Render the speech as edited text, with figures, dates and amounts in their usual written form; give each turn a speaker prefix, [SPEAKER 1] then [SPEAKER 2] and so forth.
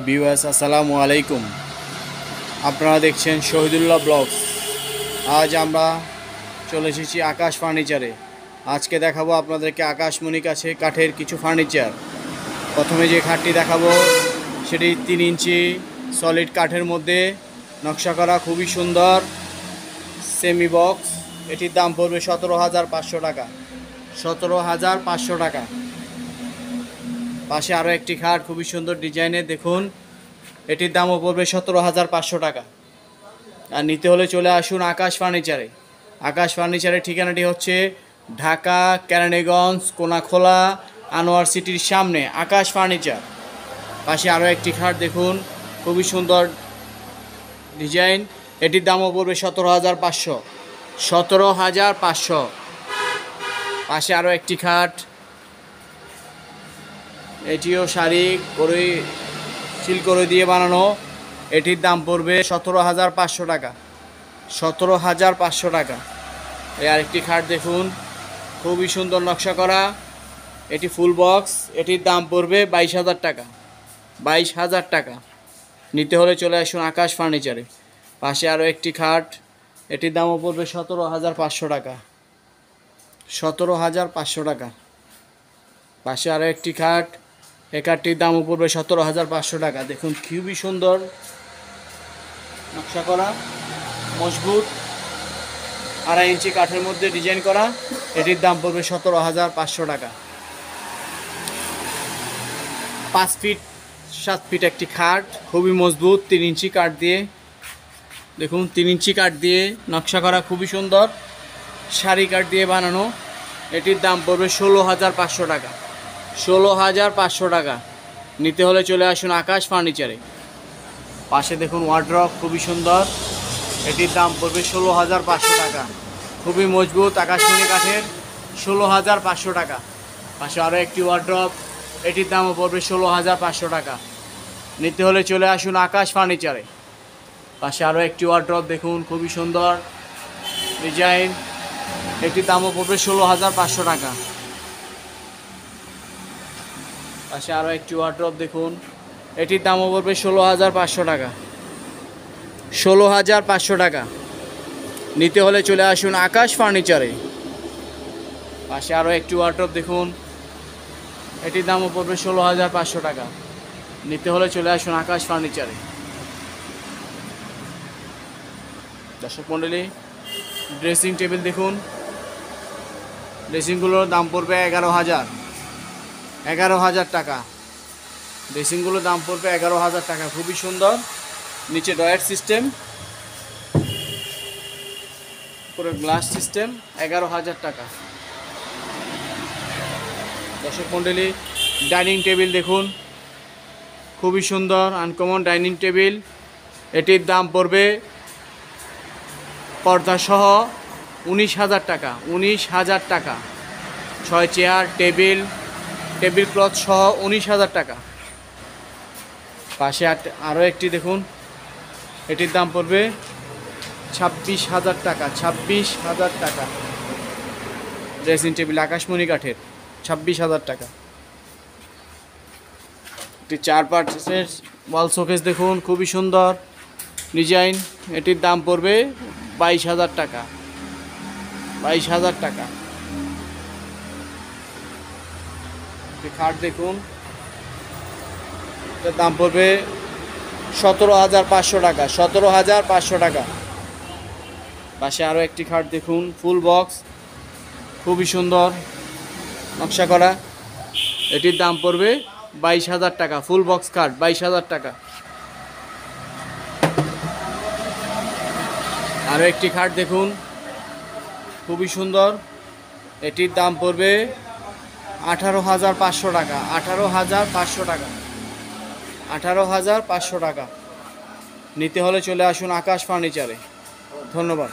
[SPEAKER 1] Viewers আসসালামু আলাইকুম। আপনারা দেখছেন শহীদুল্লাহ ব্লগস। আজ আমরা চলে এসেছি আকাশ ফার্নিচারে। আজকে দেখাবো আপনাদেরকে আকাশমণি কাছে কাঠের কিছু ফার্নিচার। প্রথমে যে খাটটি দেখাবো সেটি 3 ইঞ্চি সলিড কাঠের মধ্যে নকশা করা, খুবই সুন্দর সেমি বক্স। এটির দাম পড়বে 17,500 টাকা। 17,500 টাকা। পাশে আরও একটি খাট খুবই সুন্দর ডিজাইনের, দেখুন এটির দামও পড়বে 17,500 টাকা। আর নিতে হলে চলে আসুন আকাশ ফার্নিচারে। আকাশ ফার্নিচারের ঠিকানাটি হচ্ছে ঢাকা কেরানীগঞ্জ কোনাখোলা আনোয়ার সিটির সামনে আকাশ ফার্নিচার। পাশে আরও একটি খাট দেখুন, খুবই সুন্দর ডিজাইন, এটির দামও পড়বে 17,500। 17,500। পাশে আরও একটি খাট, এটিও শাড়ি করে সিল করে দিয়ে বানানো, এটির দাম পড়বে 17,500 টাকা। 17,500 টাকা। এই আরেকটি খাট দেখুন, খুবই সুন্দর নকশা করা, এটি ফুল বক্স, এটির দাম পড়বে 22,000 টাকা। 22,000 টাকা। নিতে হলে চলে আসুন আকাশ ফার্নিচারে। পাশে আরও একটি খাট, এটির দামও পড়বে 17,500 টাকা। 17,500 টাকা। পাশে আরও একটি খাট, এই কাঠটির দামও পড়বে 17,500 টাকা। দেখুন খুবই সুন্দর নকশা করা, মজবুত 2.5 ইঞ্চি কাঠের মধ্যে ডিজাইন করা, এটির দাম পড়বে 17,500 টাকা। 5 ফিট 7 ফিট একটি খাট, খুবই মজবুত 3 ইঞ্চি কাঠ দিয়ে, দেখুন 3 ইঞ্চি কাঠ দিয়ে নকশা করা, খুবই সুন্দর শাড়ি কাঠ দিয়ে বানানো, এটির দাম পড়বে 16,500 টাকা। 16,500 টাকা। নিতে হলে চলে আসুন আকাশ ফার্নিচারে। পাশে দেখুন ওয়ার্ড্রপ, খুবই সুন্দর, এটির দাম পড়বে 16,500 টাকা। খুবই মজবুত আকাশমণি কাঠের, 16,500 টাকা। পাশে আরও একটি ওয়ার্ড্রপ, এটির দামও পড়বে 16,500 টাকা। নিতে হলে চলে আসুন আকাশ ফার্নিচারে। পাশে আরও একটি ওয়ার্ড্রপ দেখুন, খুবই সুন্দর ডিজাইন, এটির দামও পড়বে 16,500 টাকা। পাশে আরও একটি ওয়ার্ড্রপ দেখুন, এটির দামও পড়বে 16,500 টাকা। 16,500 টাকা। নিতে হলে চলে আসুন আকাশ ফার্নিচারে। পাশে আরও একটি ওয়ার্ড্রপ দেখুন, এটির দামও পড়বে 16,500 টাকা। নিতে হলে চলে আসুন আকাশ ফার্নিচারে। দর্শক মণ্ডলী, ড্রেসিং টেবিল দেখুন, ড্রেসিংগুলোর দাম পড়বে 11,000 টাকা। ড্রেসিংগুলোর দাম পড়বে 11,000 টাকা। খুবই সুন্দর, নিচে ডয়ার সিস্টেম, উপরে গ্লাস সিস্টেম, 11,000 টাকা। দর্শক মণ্ডলী, ডাইনিং টেবিল দেখুন, খুবই সুন্দর আনকমন ডাইনিং টেবিল, এটির দাম পড়বে পর্দা সহ 19,000 টাকা। 19,000 টাকা। 6 চেয়ার, টেবিল ক্লথ সহ 19,000 টাকা। পাশে আরও একটি দেখুন, এটির দাম পড়বে 26,000 টাকা। 26,000 টাকা। ড্রেসিং টেবিল আকাশমণি কাঠের, 26,000 টাকা। একটি 4 পার্টের ওয়াল শোকেস দেখুন, খুবই সুন্দর ডিজাইন, এটির দাম পড়বে 22,000 টাকা। 22,000 টাকা। খাট দেখুন, এটার দাম পড়বে 17,500 টাকা। 17,500 টাকা। পাশে আরও একটি খাট দেখুন, ফুল বক্স, খুবই সুন্দর নকশা করা, এটির দাম পড়বে 22,000 টাকা। ফুল বক্স খাট 22,000 টাকা। আরও একটি খাট দেখুন, খুবই সুন্দর, এটির দাম পড়বে 18,500 টাকা। 18,500 টাকা। 18,500 টাকা। নিতে হলে চলে আসুন আকাশ ফার্নিচারে। ধন্যবাদ।